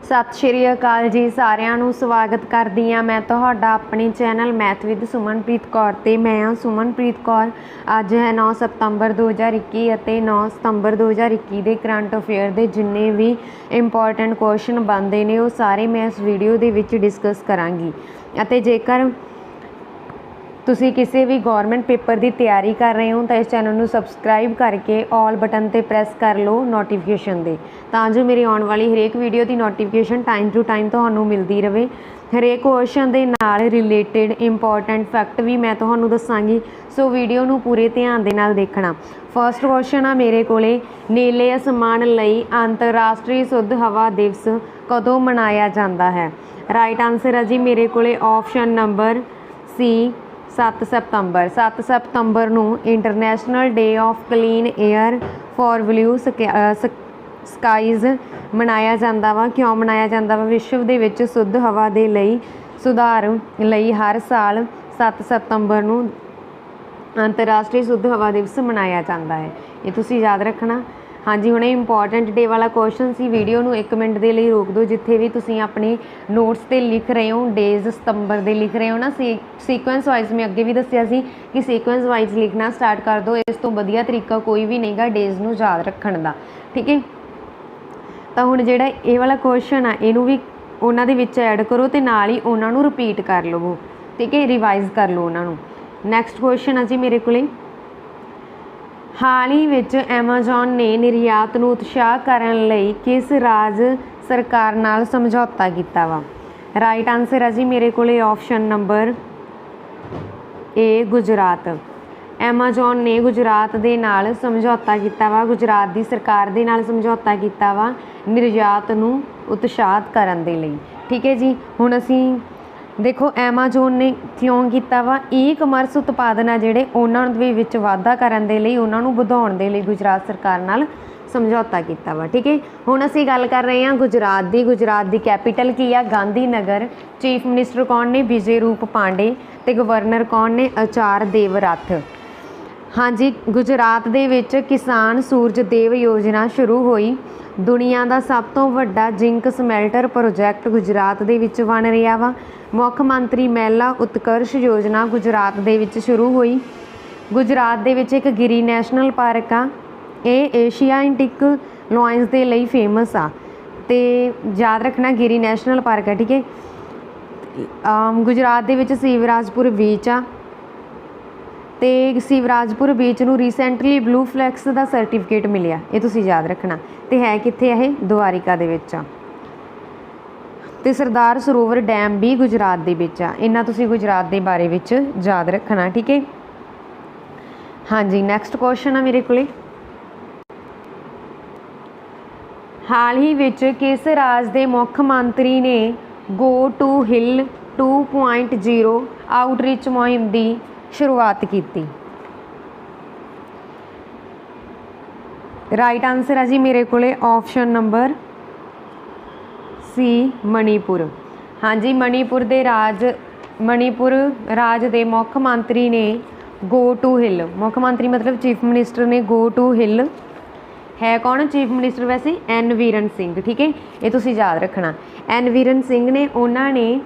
सत श्री अकाल जी सारिਆਂ ਨੂੰ स्वागत करदी हाँ मैं तुहाडा अपने channel math with Sumanpreet Kaur ते मैं हाँ सुमनप्रीत कौर। अज है 9 सितंबर 2021 ਅਤੇ 9 सितंबर 2021 ਦੇ करंट अफेयर ਦੇ जिन्ने भी इंपॉर्टेंट क्वेश्चन बनते हैं वो सारे मैं इस वीडियो ਦੇ ਵਿੱਚ डिस्कस करांगी। ਅਤੇ जेकर ਤੁਸੀਂ ਕਿਸੇ भी गौरमेंट पेपर की तैयारी कर रहे हो तो इस चैनल को सबसक्राइब करके ऑल बटन पर प्रेस कर लो नोटिफिकेशन दे, तो जो मेरी आने वाली हरेक वीडियो की नोटिफिकेशन टाइम टू टाइम तो मिलती रहे। हरेक क्वेश्चन के नाल रिलेटेड इंपॉर्टेंट फैक्ट भी मैं तो दसांगी, सो वीडियो को पूरे ध्यान के नाल देखना। फर्स्ट क्वेश्चन आ मेरे को, नीले आसमान लई अंतरराष्ट्रीय शुद्ध हवा दिवस कदों मनाया जाता है? राइट आंसर है जी मेरे को ऑप्शन नंबर सी 7 सितंबर। 7 सितंबर ਨੂੰ international day of clean air for blue skies ਮਨਾਇਆ ਜਾਂਦਾ ਵਾ। ਕਿਉਂ ਮਨਾਇਆ ਜਾਂਦਾ ਵਾ? ਵਿਸ਼ਵ ਦੇ ਵਿੱਚ ਸ਼ੁੱਧ ਹਵਾ ਦੇ ਲਈ ਸੁਧਾਰ ਲਈ ਹਰ ਸਾਲ 7 ਸਤੰਬਰ ਨੂੰ ਅੰਤਰਰਾਸ਼ਟਰੀ ਸ਼ੁੱਧ ਹਵਾ ਦਿਵਸ ਮਨਾਇਆ ਜਾਂਦਾ ਹੈ। ਇਹ ਤੁਸੀਂ ਯਾਦ ਰੱਖਣਾ। हाँ जी, हुणे इंपॉर्टेंट डे वाला क्वेश्चन सी। वीडियो नूं 1 मिनट के लिए रोक दो, जिथे भी तुसीं अपने नोट्स ते लिख रहे हो डेज सितंबर दे लिख रहे हो ना, सीक्वेंस वाइज मैं अगे भी दसिया सी कि सीक्वेंस वाइज लिखना स्टार्ट कर दो। इस तो वधिया तरीका कोई भी नहीं गा डेज नूं याद रखण दा, ठीक है। तो हुण जिहड़ा ये वाला क्वेश्चन आ इहनूं भी उन्हां दे विच ऐड करो ते नाल ही उन्हां नूं रिपीट कर लवो, ठीक है, रिवाइज कर लो उन्हां नूं। नैक्सट क्वेश्चन आ जी मेरे कोले, हाल ही विच एमेजॉन ने निर्यात नूं उत्साह करन लई किस राज सरकार नाल समझौता कीता वा? राइट आंसर है जी मेरे कोले option number A Gujarat. Amazon ने गुजरात दे नाल समझौता कीता वा, गुजरात दी सरकार दे नाल समझौता कीता वा निर्यात नूं उत्साहित करन दे लई, ठीक है जी। हुण असीं देखो एमेजॉन ने क्यों किया वा, ई कमर्स उत्पादन आ जिहड़े उन्हां दे विच वाधा करन दे लई उन्हां नूं वधाउण दे लई गुजरात सरकार नाल समझौता किया वा, ठीक है। हुण असीं गल कर रहे हैं गुजरात दी। गुजरात दी कैपीटल की आ? गांधी नगर। चीफ मिनिस्टर कौन ने? विजय रूप पांडे। ते गवर्नर कौन ने? आचार्य देवव्रत। हाँ जी, गुजरात दे विच किसान सूरज देव योजना शुरू हुई। दुनिया का सब तो वड्डा जिंक समैल्टर प्रोजैक्ट गुजरात दे विच बन रहा वा। मुख मंत्री महिला उत्कर्ष योजना गुजरात दे विच शुरू हुई। गुजरात दे विच एक गिरी नैशनल पार्क आ, ये एशियाटिक लॉयंस दे लई फेमस आ, ते याद रखना गिरी नैशनल पार्क है, ठीक है। गुजरात दे विच शिवराजपुर बीच आ, ते शिवराजपुर बीच नूं रीसेंटली ब्लू फ्लैक्स का सर्टिफिकेट मिलिया, ये तुसीं याद रखना। ते है कित्थे है? द्वारिका दे विच आ। ते सरदार सरोवर डैम भी गुजरात दे विच आ। इन्ना तुसीं गुजरात दे बारे विच याद रखना, ठीक है। हाँ जी, नैक्सट क्वेश्चन आ मेरे कोले, हाल ही विच किस राज दे मुख मंत्री ने गो टू हिल 2.0 आउटरीच मुहिम की शुरुआत की? राइट आंसर है जी मेरे को ऑप्शन नंबर सी मणिपुर। हाँ जी, मणिपुर राज दे मुख मंत्री ने गो टू हिल, मुख मंत्री मतलब चीफ मिनिस्टर ने गो टू हिल है कौन? चीफ मिनिस्टर वैसे एन बीरन सिंह, ठीक है, ये तुसीं याद रखना। एन बीरन सिंह ने उन्होंने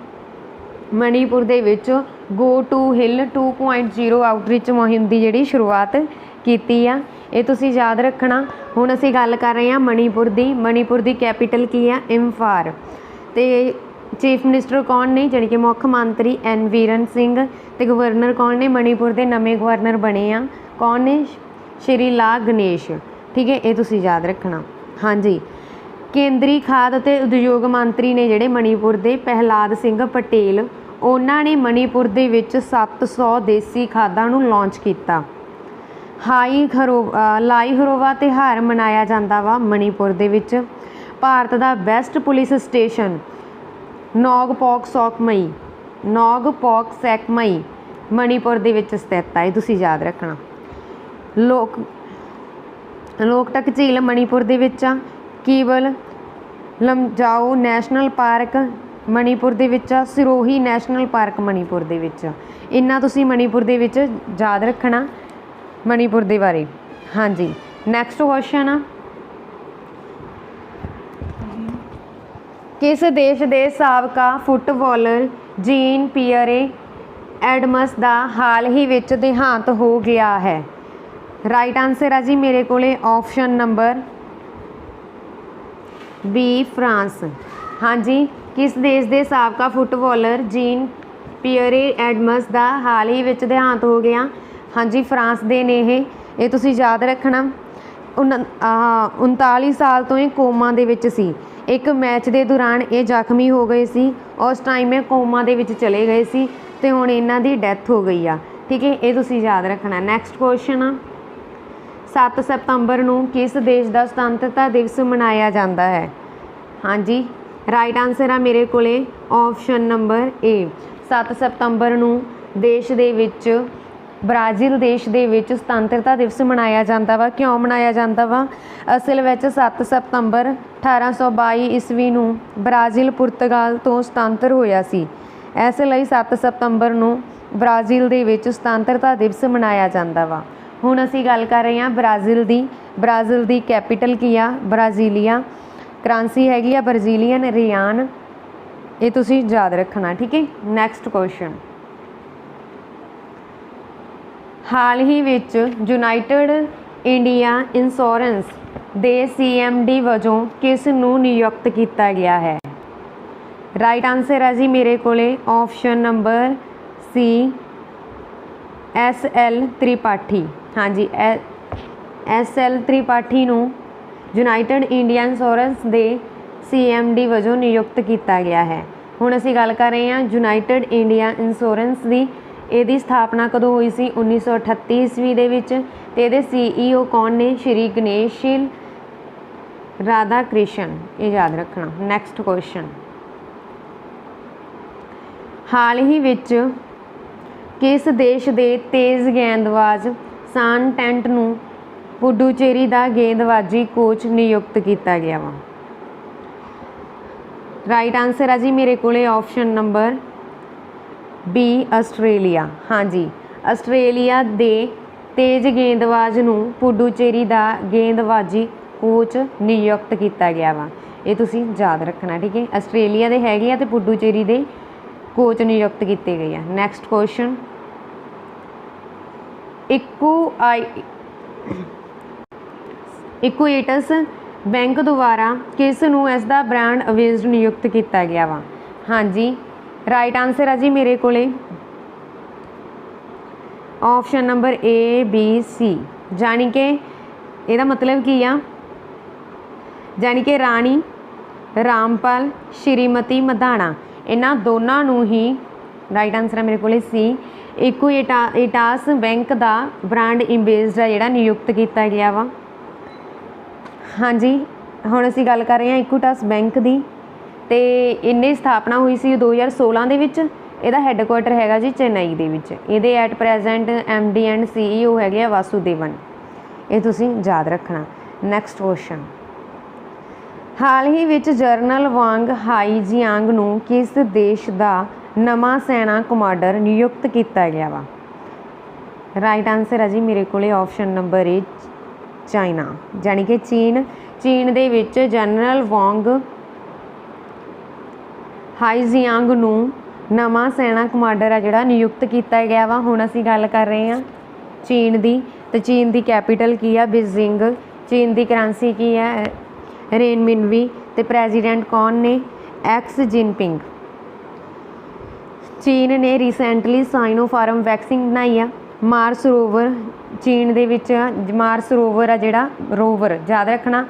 मणिपुर दे विच गो टू हिल 2.0 आउटरीच मुहिम की जिहड़ी शुरुआत की आ, ये तुसीं याद रखना। हुण असीं गल कर रहे हैं मणिपुर की। मणिपुर की कैपीटल की है? इम्फाल। ते चीफ मिनिस्टर कौन ने? जानी कि मुख मंत्री एन बीरन सिंह। ते गवर्नर कौन ने? मणिपुर के नवे गवर्नर बने आ कौन ने? श्री ला गणेश, ठीक है, ये तुसीं याद रखना। हाँ जी, केंद्रीय खाद ते उद्योग मंत्री ने जिहड़े मणिपुर के प्रहलाद सिंह पटेल, उन्होंने मणिपुर दे विच 700 देसी खादां नूं लॉन्च किया। लाई हरोवा तिहार मनाया जाता वा मणिपुर दे विच। भारत का बेस्ट पुलिस स्टेशन नौगपौक सैकमई मणिपुर दे विच स्थित है, तुसीं याद रखना। लोकटक झील मणिपुर दे विच आ। केवल लमजाओ नैशनल पार्क ਮਣੀਪੁਰ ਦੇ ਵਿੱਚ ਆ। ਸਿਰੋਹੀ ਨੈਸ਼ਨਲ ਪਾਰਕ ਮਣੀਪੁਰ ਦੇ ਵਿੱਚ। ਇੰਨਾ ਤੁਸੀਂ ਮਣੀਪੁਰ ਦੇ ਵਿੱਚ ਯਾਦ ਰੱਖਣਾ ਮਣੀਪੁਰ ਦੇ ਬਾਰੇ। ਹਾਂਜੀ, ਨੈਕਸਟ ਕੁਐਸਚਨ ਆ, ਕਿਸ ਦੇਸ਼ ਦੇ ਸਾਬਕਾ ਫੁੱਟਬਾਲਰ ਜੀਨ ਪੀਅਰੇ ਐਡਮਸ ਦਾ ਹਾਲ ਹੀ ਵਿੱਚ ਦੇਹਾਂਤ ਹੋ ਗਿਆ ਹੈ? ਰਾਈਟ ਆਂਸਰ ਆ ਜੀ ਮੇਰੇ ਕੋਲੇ ਆਪਸ਼ਨ ਨੰਬਰ ਬੀ ਫਰਾਂਸ। ਹਾਂਜੀ, ਕਿਸ ਦੇਸ਼ ਦੇ ਸਾਬਕਾ ਫੁੱਟਬਾਲਰ ਜੀਨ ਪੀਅਰੇ ਐਡਮਸ ਦਾ ਹਾਲ ਹੀ ਵਿੱਚ ਦੇਹਾਂਤ ਹੋ ਗਿਆ? ਹਾਂਜੀ, ਫਰਾਂਸ ਦੇ ਨੇ ਇਹ ਤੁਸੀਂ ਯਾਦ ਰੱਖਣਾ। 39 ਸਾਲ ਤੋਂ ਇਹ ਕੋਮਾ ਦੇ ਵਿੱਚ ਸੀ। ਇੱਕ ਮੈਚ ਦੇ ਦੌਰਾਨ ਇਹ ਜ਼ਖਮੀ ਹੋ ਗਏ ਸੀ, ਉਸ ਟਾਈਮ ਇਹ ਕੋਮਾ ਦੇ ਵਿੱਚ ਚਲੇ ਗਏ ਸੀ ਅਤੇ ਹੁਣ ਇਹਨਾਂ ਦੀ ਡੈਥ ਹੋ ਗਈ ਆ। ਠੀਕ ਹੈ, ਇਹ ਤੁਸੀਂ ਯਾਦ ਰੱਖਣਾ। ਨੈਕਸਟ ਕੁਐਸਚਨ ਆ, 7 ਸਤੰਬਰ ਨੂੰ ਕਿਸ ਦੇਸ਼ ਦਾ ਸੁਤੰਤਰਤਾ ਦਿਵਸ ਮਨਾਇਆ ਜਾਂਦਾ ਹੈ? ਹਾਂਜੀ, ਰਾਈਟ ਆਂਸਰ ਆ ਮੇਰੇ ਕੋਲੇ ਆਪਸ਼ਨ ਨੰਬਰ ਏ। 7 ਸਤੰਬਰ ਨੂੰ ਦੇਸ਼ ਦੇ ਵਿੱਚ ਬ੍ਰਾਜ਼ੀਲ ਦੇਸ਼ ਦੇ ਵਿੱਚ ਸੁਤੰਤਰਤਾ ਦਿਵਸ ਮਨਾਇਆ ਜਾਂਦਾ ਵਾ। ਕਿਉਂ ਮਨਾਇਆ ਜਾਂਦਾ ਵਾ? ਅਸਲ ਵਿੱਚ 7 ਸਤੰਬਰ 1822 ਈਸਵੀ ਨੂੰ ਬ੍ਰਾਜ਼ੀਲ ਪੁਰਤਗਾਲ ਤੋਂ ਸੁਤੰਤਰ ਹੋਇਆ ਸੀ। ਇਸ ਲਈ 7 ਸਤੰਬਰ ਨੂੰ ਬ੍ਰਾਜ਼ੀਲ ਦੇ ਵਿੱਚ ਸੁਤੰਤਰਤਾ ਦਿਵਸ ਮਨਾਇਆ ਜਾਂਦਾ ਵਾ। ਹੁਣ ਅਸੀਂ ਗੱਲ ਕਰ ਰਹੇ ਹਾਂ ਬ੍ਰਾਜ਼ੀਲ ਦੀ। ਬ੍ਰਾਜ਼ੀਲ ਦੀ ਕੈਪੀਟਲ ਕੀ ਆ? ਬ੍ਰਾਜ਼ੀਲੀਆ। ਕਰੰਸੀ ਹੈਗੀ ਆ ਬ੍ਰਾਜ਼ੀਲੀਅਨ ਰਿਆਨ। ਇਹ ਤੁਸੀਂ ਯਾਦ ਰੱਖਣਾ। ਠੀਕ ਹੈ, ਨੈਕਸਟ ਕੁਐਸਚਨ, ਹਾਲ ਹੀ ਵਿੱਚ ਯੂਨਾਈਟਿਡ ਇੰਡੀਆ ਇੰਸ਼ੋਰੈਂਸ ਦੇ CMD ਵਜੋਂ ਕਿਸ ਨੂੰ ਨਿਯੁਕਤ ਕੀਤਾ ਗਿਆ ਹੈ? ਰਾਈਟ ਆਂਸਰ ਹੈ ਜੀ ਮੇਰੇ ਕੋਲੇ ਆਪਸ਼ਨ ਨੰਬਰ ਸੀ SL ਤ੍ਰਿਪਾਠੀ। ਹਾਂਜੀ, SL ਤ੍ਰਿਪਾਠੀ ਨੂੰ ਯੂਨਾਈਟਿਡ ਇੰਡੀਆ ਇੰਸ਼ੋਰੈਂਸ ਦੇ CMD ਵਜੋਂ ਨਿਯੁਕਤ ਕੀਤਾ ਗਿਆ ਹੈ। ਹੁਣ ਅਸੀਂ ਗੱਲ ਕਰ ਰਹੇ ਹਾਂ ਯੂਨਾਈਟਿਡ ਇੰਡੀਆ ਇੰਸ਼ੋਰੈਂਸ ਦੀ। ਇਹਦੀ ਸਥਾਪਨਾ ਕਦੋਂ ਹੋਈ ਸੀ? 1938 ਈਸਵੀ ਦੇ ਵਿੱਚ। ਅਤੇ ਇਹਦੇ CEO ਕੌਣ ਨੇ? ਸ਼੍ਰੀ ਗਣੇਸ਼ੀਲ ਰਾਧਾ ਕ੍ਰਿਸ਼ਨ। ਇਹ ਯਾਦ ਰੱਖਣਾ। ਨੈਕਸਟ ਕੁਐਸਚਨ, ਹਾਲ ਹੀ ਵਿੱਚ ਕਿਸ ਦੇਸ਼ ਦੇ ਤੇਜ਼ ਗੇਂਦਬਾਜ਼ ਸਾਨ ਟੈਂਟ ਨੂੰ ਪੁਡੂਚੇਰੀ ਦਾ ਗੇਂਦਬਾਜ਼ੀ ਕੋਚ ਨਿਯੁਕਤ ਕੀਤਾ ਗਿਆ ਵਾ? ਰਾਈਟ ਆਂਸਰ ਆ ਜੀ ਮੇਰੇ ਕੋਲੇ ਆਪਸ਼ਨ ਨੰਬਰ ਬੀ ਆਸਟ੍ਰੇਲੀਆ। ਹਾਂਜੀ, ਆਸਟ੍ਰੇਲੀਆ ਦੇ ਤੇਜ਼ ਗੇਂਦਬਾਜ਼ ਨੂੰ ਪੁਡੂਚੇਰੀ ਦਾ ਗੇਂਦਬਾਜ਼ੀ ਕੋਚ ਨਿਯੁਕਤ ਕੀਤਾ ਗਿਆ ਵਾ। ਇਹ ਤੁਸੀਂ ਯਾਦ ਰੱਖਣਾ। ਠੀਕ ਹੈ, ਆਸਟ੍ਰੇਲੀਆ ਦੇ ਹੈਗੇ ਆ ਅਤੇ ਪੁਡੂਚੇਰੀ ਦੇ ਕੋਚ ਨਿਯੁਕਤ ਕੀਤੇ ਗਏ ਆ। ਨੈਕਸਟ ਕੁਐਸਚਨ, ਇਕੁਏਟਸ ਬੈਂਕ ਦੁਆਰਾ ਕਿਸ ਨੂੰ ਇਸ ਦਾ ਬ੍ਰਾਂਡ ਅੰਬੈਸਡਰ ਨਿਯੁਕਤ ਕੀਤਾ ਗਿਆ ਵਾ? ਹਾਂਜੀ, ਰਾਈਟ ਆਂਸਰ ਆ ਜੀ ਮੇਰੇ ਕੋਲੇ ਆਪਸ਼ਨ ਨੰਬਰ ABC। ਜਾਣੀ ਕਿ ਇਹਦਾ ਮਤਲਬ ਕੀ ਆ? ਜਾਣੀ ਕਿ ਰਾਣੀ ਰਾਮਪਾਲ, ਸ਼੍ਰੀਮਤੀ ਮਧਾਣਾ, ਇਹਨਾਂ ਦੋਨਾਂ ਨੂੰ ਹੀ ਰਾਈਟ ਆਂਸਰ ਆ ਮੇਰੇ ਕੋਲੇ ਸੀ। ਇਕੁਏਟਸ ਬੈਂਕ ਦਾ ਬ੍ਰਾਂਡ ਅੰਬੈਸਡਰ ਜਿਹੜਾ ਨਿਯੁਕਤ ਕੀਤਾ ਗਿਆ ਵਾ। ਹਾਂਜੀ, ਹੁਣ ਅਸੀਂ ਗੱਲ ਕਰ ਰਹੇ ਹਾਂ ਇਕੁਏਟਸ ਬੈਂਕ ਦੀ। ਅਤੇ ਇਹਦੀ ਸਥਾਪਨਾ ਹੋਈ ਸੀ 2016 ਦੇ ਵਿੱਚ। ਇਹਦਾ ਹੈੱਡਕੁਆਟਰ ਹੈਗਾ ਜੀ ਚੇਨਈ ਦੇ ਵਿੱਚ। ਇਹਦੇ at present MD and CEO ਹੈਗੇ ਆ ਵਾਸੂਦੇਵਨ। ਇਹ ਤੁਸੀਂ ਯਾਦ ਰੱਖਣਾ। ਨੈਕਸਟ ਕੁਐਸਚਨ, ਹਾਲ ਹੀ ਵਿੱਚ ਜਨਰਲ ਵਾਂਗ ਹਾਈਜਿਆਂਗ ਨੂੰ ਕਿਸ ਦੇਸ਼ ਦਾ ਨਵਾਂ ਸੈਨਾ ਕਮਾਂਡਰ ਨਿਯੁਕਤ ਕੀਤਾ ਗਿਆ ਵਾ? ਰਾਈਟ ਆਂਸਰ ਹੈ ਜੀ ਮੇਰੇ ਕੋਲੇ ਆਪਸ਼ਨ ਨੰਬਰ ਏ ਚਾਈਨਾ। ਜਾਣੀ ਕਿ ਚੀਨ ਦੇ ਵਿੱਚ ਜਨਰਲ ਵਾਂਗ ਹਾਈਜਿਆਂਗ ਨੂੰ ਨਵਾਂ ਸੈਨਾ ਕਮਾਂਡਰ ਆ ਜਿਹੜਾ ਨਿਯੁਕਤ ਕੀਤਾ ਗਿਆ ਵਾ। ਹੁਣ ਅਸੀਂ ਗੱਲ ਕਰ ਰਹੇ ਹਾਂ ਚੀਨ ਦੀ। ਅਤੇ ਚੀਨ ਦੀ ਕੈਪੀਟਲ ਕੀ ਆ? ਬੀਜ਼ਿੰਗ। ਚੀਨ ਦੀ ਕਰੰਸੀ ਕੀ ਹੈ? ਰੇਨਮਿਨਵੀ। ਅਤੇ ਪ੍ਰੈਜ਼ੀਡੈਂਟ ਕੌਣ ਨੇ? Xi Jinping. ਚੀਨ ਨੇ ਰੀਸੈਂਟਲੀ ਸਾਈਨੋਫਾਰਮ ਵੈਕਸੀਨ ਬਣਾਈ ਆ। ਮਾਰਸ ਰੋਵਰ ਚੀਨ ਦੇ ਵਿੱਚ ਮਾਰਸ ਰੋਵਰ ਆ ਜਿਹੜਾ ਰੋਵਰ ਯਾਦ ਰੱਖਣਾ,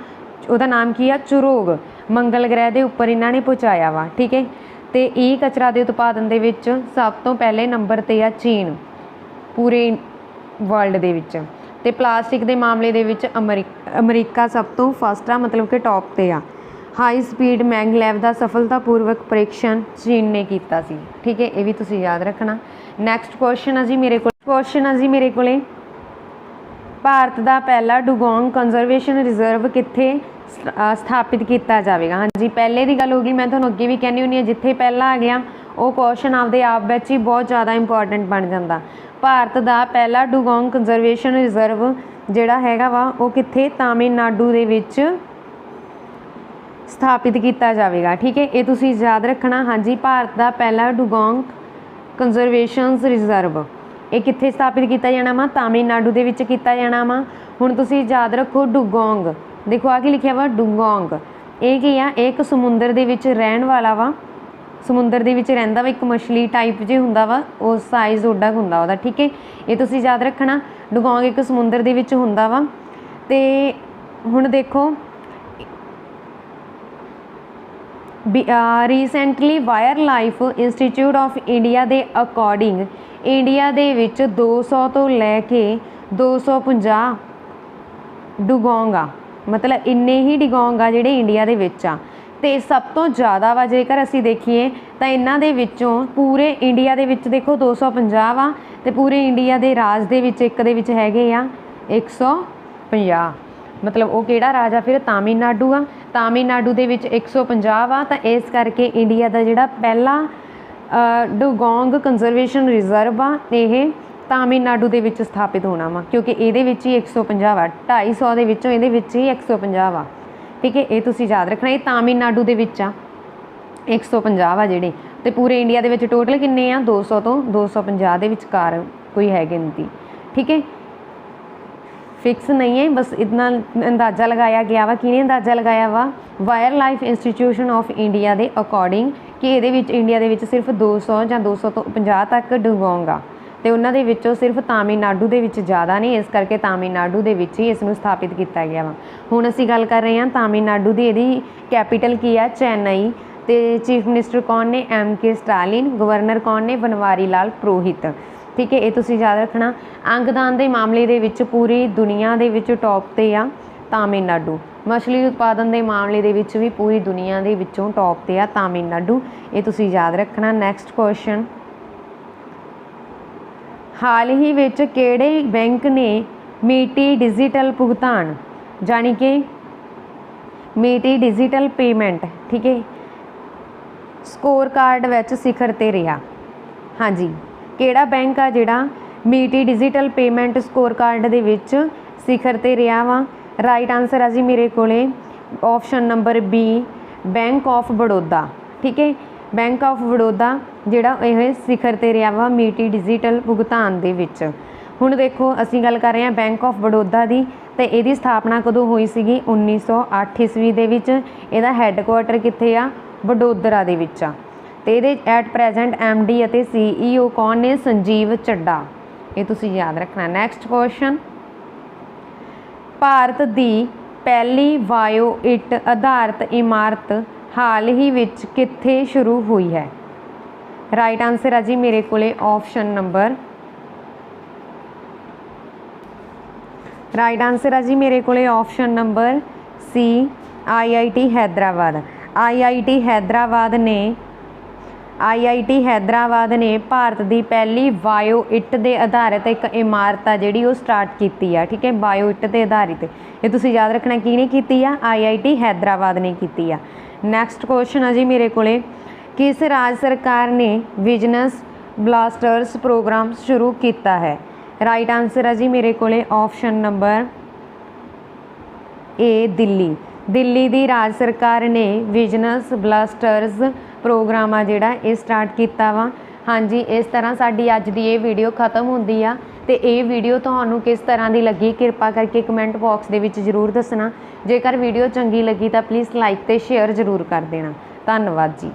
ਉਹਦਾ ਨਾਮ ਕੀ ਆ? ਚੁਰੋਗ। ਮੰਗਲ ਗ੍ਰਹਿ ਦੇ ਉੱਪਰ ਇਹਨਾਂ ਨੇ ਪਹੁੰਚਾਇਆ ਵਾ। ਠੀਕ ਹੈ, ਅਤੇ ਕਚਰਾ ਦੇ ਉਤਪਾਦਨ ਦੇ ਵਿੱਚ ਸਭ ਤੋਂ ਪਹਿਲੇ ਨੰਬਰ 'ਤੇ ਆ ਚੀਨ ਪੂਰੇ ਵਰਲਡ ਦੇ ਵਿੱਚ। ਅਤੇ ਪਲਾਸਟਿਕ ਦੇ ਮਾਮਲੇ ਦੇ ਵਿੱਚ ਅਮਰੀਕਾ ਸਭ ਤੋਂ ਫਸਟ ਆ, ਮਤਲਬ ਕਿ ਟੌਪ 'ਤੇ ਆ। ਹਾਈ ਸਪੀਡ ਮੈਗਲੈਵ ਦਾ ਸਫਲਤਾਪੂਰਵਕ ਪ੍ਰੀਖਣ ਚੀਨ ਨੇ ਕੀਤਾ ਸੀ। ਠੀਕ ਹੈ, ਇਹ ਵੀ ਤੁਸੀਂ ਯਾਦ ਰੱਖਣਾ। ਨੈਕਸਟ ਕੁਐਸਚਨ ਆ ਜੀ ਮੇਰੇ ਕੋਲੇ ਭਾਰਤ ਦਾ ਪਹਿਲਾ ਡੂਗੋਂਗ ਕੰਜ਼ਰਵੇਸ਼ਨ ਰਿਜ਼ਰਵ ਕਿੱਥੇ ਸਥਾਪਿਤ ਕੀਤਾ ਜਾਵੇਗਾ। ਹਾਂਜੀ, ਪਹਿਲੇ ਦੀ ਗੱਲ ਹੋ ਗਈ। ਮੈਂ ਤੁਹਾਨੂੰ ਅੱਗੇ ਵੀ ਕਹਿੰਦੀ ਹੁੰਦੀ ਹਾਂ, ਜਿੱਥੇ ਪਹਿਲਾਂ ਆ ਗਿਆ ਉਹ ਕੁਐਸਚਨ ਆਪਦੇ ਆਪ ਵਿੱਚ ਹੀ ਬਹੁਤ ਜ਼ਿਆਦਾ ਇੰਪੋਰਟੈਂਟ ਬਣ ਜਾਂਦਾ। ਭਾਰਤ ਦਾ ਪਹਿਲਾ ਡੂਗੋਂਗ ਕੰਜ਼ਰਵੇਸ਼ਨ ਰਿਜ਼ਰਵ ਜਿਹੜਾ ਹੈਗਾ ਵਾ ਉਹ ਕਿੱਥੇ, ਤਾਮਿਲਨਾਡੂ ਦੇ ਵਿੱਚ ਸਥਾਪਿਤ ਕੀਤਾ ਜਾਵੇਗਾ। ਠੀਕ ਹੈ, ਇਹ ਤੁਸੀਂ ਯਾਦ ਰੱਖਣਾ। ਹਾਂਜੀ, ਭਾਰਤ ਦਾ ਪਹਿਲਾ ਡੂਗੋਂਗ ਕੰਜ਼ਰਵੇਸ਼ਨ ਰਿਜ਼ਰਵ ਇਹ ਕਿੱਥੇ ਸਥਾਪਿਤ ਕੀਤਾ ਜਾਣਾ ਵਾ, ਤਾਮਿਲਨਾਡੂ ਦੇ ਵਿੱਚ ਕੀਤਾ ਜਾਣਾ ਵਾ। ਹੁਣ ਤੁਸੀਂ ਯਾਦ ਰੱਖੋ ਡੂਗੋਂਗ, ਦੇਖੋ ਆ ਕੀ ਲਿਖਿਆ ਵਾ ਡੂਗੋਂਗ, ਇਹ ਕੀ ਆ, ਇਹ ਇੱਕ ਸਮੁੰਦਰ ਦੇ ਵਿੱਚ ਰਹਿਣ ਵਾਲਾ ਵਾ, ਸਮੁੰਦਰ ਦੇ ਵਿੱਚ ਰਹਿੰਦਾ ਵਾ, ਇੱਕ ਮਛਲੀ ਟਾਈਪ ਜੇ ਹੁੰਦਾ ਵਾ, ਉਸ ਸਾਈਜ਼ ਉੱਡਾ ਹੁੰਦਾ ਉਹਦਾ। ਠੀਕ ਹੈ, ਇਹ ਤੁਸੀਂ ਯਾਦ ਰੱਖਣਾ। ਡੂਗੋਂਗ ਇੱਕ ਸਮੁੰਦਰ ਦੇ ਵਿੱਚ ਹੁੰਦਾ ਵਾ। ਤੇ ਹੁਣ ਦੇਖੋ recently wire life institute of India ਦੇ ਅਕੋਰਡਿੰਗ ਇੰਡੀਆ ਦੇ ਵਿੱਚ 200 ਤੋਂ ਲੈ ਕੇ 250 ਡੂਗੋਂਗ ਆ, ਮਤਲਬ ਇੰਨੇ ਹੀ ਡੂਗੋਂਗ ਆ ਜਿਹੜੇ ਇੰਡੀਆ ਦੇ ਵਿੱਚ ਆ। ਤੇ ਸਭ ਤੋਂ ਜ਼ਿਆਦਾ ਵਾ ਜੇਕਰ ਅਸੀਂ ਦੇਖੀਏ ਤਾਂ ਇਹਨਾਂ ਦੇ ਵਿੱਚੋਂ ਪੂਰੇ ਇੰਡੀਆ ਦੇ ਵਿੱਚ ਦੇਖੋ 250 ਵਾ, ਤੇ ਪੂਰੇ ਇੰਡੀਆ ਦੇ ਰਾਜ ਦੇ ਵਿੱਚ ਇੱਕ ਦੇ ਵਿੱਚ ਹੈਗੇ ਆ 150। ਮਤਲਬ ਉਹ ਕਿਹੜਾ ਰਾਜ ਆ ਫਿਰ, ਤਾਮਿਲਨਾਡੂ ਆ। ਤਾਮਿਲਨਾਡੂ ਦੇ ਵਿੱਚ 150 ਵਾ, ਤਾਂ ਇਸ ਕਰਕੇ ਇੰਡੀਆ ਦਾ ਜਿਹੜਾ ਪਹਿਲਾ ਡੂਗੋਂਗ ਕੰਜ਼ਰਵੇਸ਼ਨ ਰਿਜ਼ਰਵ ਆ ਇਹ ਤਾਮਿਲਨਾਡੂ ਦੇ ਵਿੱਚ ਸਥਾਪਿਤ ਹੋਣਾ ਵਾ, ਕਿਉਂਕਿ ਇਹਦੇ ਵਿੱਚ ਹੀ 150 ਵਾ, 250 ਦੇ ਵਿੱਚੋਂ ਇਹਦੇ ਵਿੱਚ ਹੀ 150 ਵਾ। ਠੀਕ ਹੈ, ਇਹ ਤੁਸੀਂ ਯਾਦ ਰੱਖਣਾ। ਇਹ ਤਾਮਿਲਨਾਡੂ ਦੇ ਵਿੱਚ ਆ 150 ਵਾ ਜਿਹੜੇ, ਤੇ ਪੂਰੇ ਇੰਡੀਆ ਦੇ ਵਿੱਚ ਟੋਟਲ ਕਿੰਨੇ ਆ, 200 ਤੋਂ 250 ਦੇ ਵਿਚਕਾਰ ਕੋਈ ਹੈ ਗਿਣਤੀ। ਠੀਕ ਹੈ, ਫਿਕਸ नहीं है, बस इतना अंदाज़ा लगाया गया वा। किने अंदाज़ा लगाया वा, wire life institution of India के अकॉर्डिंग कि ये इंडिया के सिर्फ 200 ਜਾਂ 250 तक ਡੂਗੋਂਗ ਆ, ਤੇ ਉਹਨਾਂ ਦੇ ਵਿੱਚੋਂ ਸਿਰਫ ਤਾਮਿਲਨਾਡੂ ਦੇ ਵਿੱਚ ਜ਼ਿਆਦਾ ਨਹੀਂ, ਇਸ ਕਰਕੇ ਤਾਮਿਲਨਾਡੂ ਦੇ ਵਿੱਚ ਹੀ ਇਸ ਨੂੰ ਸਥਾਪਿਤ ਕੀਤਾ ਗਿਆ ਵਾ। ਹੁਣ ਅਸੀਂ ਗੱਲ ਕਰ ਰਹੇ ਹਾਂ ਤਾਮਿਲਨਾਡੂ ਦੀ, ਇਹਦੀ ਕੈਪੀਟਲ ਕੀ ਆ, ਚੇਨਈ, ਤੇ ਚੀਫ ਮਿਨਿਸਟਰ ਕੌਣ ਨੇ, MK ਸਟਾਲਿਨ, ਗਵਰਨਰ ਕੌਣ ਨੇ, ਬਨਵਾਰੀ ਲਾਲ ਪੁਰੋਹਿਤ। ਠੀਕ ਹੈ, ਇਹ ਤੁਸੀਂ ਯਾਦ ਰੱਖਣਾ। ਅੰਗਦਾਨ ਦੇ ਮਾਮਲੇ ਦੇ ਵਿੱਚ ਪੂਰੀ ਦੁਨੀਆ ਦੇ ਵਿੱਚ ਟੌਪ 'ਤੇ ਆ ਤਾਮਿਲਨਾਡੂ। ਮਛਲੀ ਉਤਪਾਦਨ ਦੇ ਮਾਮਲੇ ਦੇ ਵਿੱਚ ਵੀ ਪੂਰੀ ਦੁਨੀਆ ਦੇ ਵਿੱਚੋਂ ਟੌਪ 'ਤੇ ਆ ਤਾਮਿਲਨਾਡੂ, ਇਹ ਤੁਸੀਂ ਯਾਦ ਰੱਖਣਾ। ਨੈਕਸਟ ਕੁਐਸਚਨ, ਹਾਲ ਹੀ ਵਿੱਚ ਕਿਹੜੇ ਬੈਂਕ ਨੇ ਮੀਟੀ ਡਿਜੀਟਲ ਭੁਗਤਾਨ ਜਾਣੀ ਕਿ ਮੀਟੀ ਡਿਜੀਟਲ ਪੇਮੈਂਟ, ਠੀਕ ਹੈ, ਸਕੋਰ ਕਾਰਡ ਵਿੱਚ ਸਿਖਰ 'ਤੇ ਰਿਹਾ। ਹਾਂਜੀ, ਕਿਹੜਾ ਬੈਂਕ ਆ ਜਿਹੜਾ ਮੀਟੀ ਡਿਜੀਟਲ ਪੇਮੈਂਟ ਸਕੋਰ ਕਾਰਡ ਦੇ ਵਿੱਚ ਸਿਖਰ 'ਤੇ ਰਿਹਾ ਵਾ? ਰਾਈਟ ਆਨਸਰ ਆ ਜੀ ਮੇਰੇ ਕੋਲੇ option number B, bank of Baroda. ਠੀਕ ਹੈ, ਬੈਂਕ ਆਫ ਬੜੌਦਾ ਜਿਹੜਾ ਇਹ ਸਿਖਰ 'ਤੇ ਰਿਹਾ ਵਾ ਮੀਟੀ ਡਿਜੀਟਲ ਭੁਗਤਾਨ ਦੇ ਵਿੱਚ। ਹੁਣ ਦੇਖੋ ਅਸੀਂ ਗੱਲ ਕਰ ਰਹੇ ਹਾਂ ਬੈਂਕ ਆਫ ਬੜੌਦਾ ਦੀ, ਤੇ ਇਹਦੀ ਸਥਾਪਨਾ ਕਦੋਂ ਹੋਈ ਸੀਗੀ, 1908 ਈਸਵੀ ਦੇ ਵਿੱਚ। ਇਹਦਾ ਹੈੱਡਕੁਆਟਰ ਕਿੱਥੇ ਆ, ਵਡੋਦਰਾ ਦੇ ਵਿੱਚ ਆ। ਤੇ ਇਹਦੇ ਐਟ ਪ੍ਰੈਜ਼ੈਂਟ MD ਅਤੇ CEO ਕੌਣ ਨੇ, ਸੰਜੀਵ ਚੱਡਾ, ਇਹ ਤੁਸੀਂ ਯਾਦ ਰੱਖਣਾ। ਨੈਕਸਟ ਕੁਐਸਚਨ, ਭਾਰਤ ਦੀ ਪਹਿਲੀ ਬਾਇਓ ਇੱਟ ਆਧਾਰਿਤ ਇਮਾਰਤ ਹਾਲ ਹੀ ਵਿੱਚ ਕਿੱਥੇ ਸ਼ੁਰੂ ਹੋਈ ਹੈ? ਰਾਈਟ ਆਨਸਰ ਆ ਜੀ ਮੇਰੇ ਕੋਲੇ ਆਪਸ਼ਨ ਨੰਬਰ ਰਾਈਟ ਆਨਸਰ ਆ ਜੀ ਮੇਰੇ ਕੋਲੇ option number C, IIT Hyderabad. IIT Hyderabad ने ਭਾਰਤ ਦੀ ਪਹਿਲੀ ਬਾਇਓ ਇੱਟ ਦੇ ਆਧਾਰਿਤ ਇੱਕ ਇਮਾਰਤ ਆ ਜਿਹੜੀ ਉਹ ਸਟਾਰਟ ਕੀਤੀ ਆ। ਠੀਕ ਹੈ, ਬਾਇਓ ਇੱਟ ਤੇ ਆਧਾਰਿਤ, ਇਹ ਤੁਸੀਂ ਯਾਦ ਰੱਖਣਾ ਕਿਹਨੇ ਕੀਤੀ ਆ, IIT हैदराबाद ਨੇ ਕੀਤੀ ਆ। ਨੈਕਸਟ ਕੁਐਸਚਨ ਆ ਜੀ ਮੇਰੇ ਕੋਲੇ, ਕਿਸ ਰਾਜ ਸਰਕਾਰ ਨੇ ਵਿਜਨਸ ਬਲਾਸਟਰਸ ਪ੍ਰੋਗਰਾਮ ਸ਼ੁਰੂ ਕੀਤਾ ਹੈ? ਰਾਈਟ ਆਨਸਰ ਆ ਜੀ ਮੇਰੇ ਕੋਲੇ ਆਪਸ਼ਨ ਨੰਬਰ A, ਦਿੱਲੀ ਦੀ ਰਾਜ ਸਰਕਾਰ ਨੇ ਵਿਜਨਸ ਬਲਾਸਟਰਸ ਪ੍ਰੋਗਰਾਮ ਆ ਜਿਹੜਾ ਇਹ ਸਟਾਰਟ ਕੀਤਾ ਵਾ। ਹਾਂਜੀ, ਇਸ ਤਰ੍ਹਾਂ ਸਾਡੀ ਅੱਜ ਦੀ ਇਹ ਵੀਡੀਓ ਖਤਮ ਹੁੰਦੀ ਆ। ਤੇ ਇਹ ਵੀਡੀਓ ਤੁਹਾਨੂੰ ਕਿਸ ਤਰ੍ਹਾਂ ਦੀ ਲੱਗੀ ਕਿਰਪਾ ਕਰਕੇ ਕਮੈਂਟ ਬਾਕਸ ਦੇ ਵਿੱਚ ਜ਼ਰੂਰ ਦੱਸਣਾ। ਜੇਕਰ ਵੀਡੀਓ ਚੰਗੀ ਲੱਗੀ ਤਾਂ ਪਲੀਜ਼ ਲਾਈਕ ਤੇ ਸ਼ੇਅਰ ਜ਼ਰੂਰ ਕਰ ਦੇਣਾ। ਧੰਨਵਾਦ ਜੀ।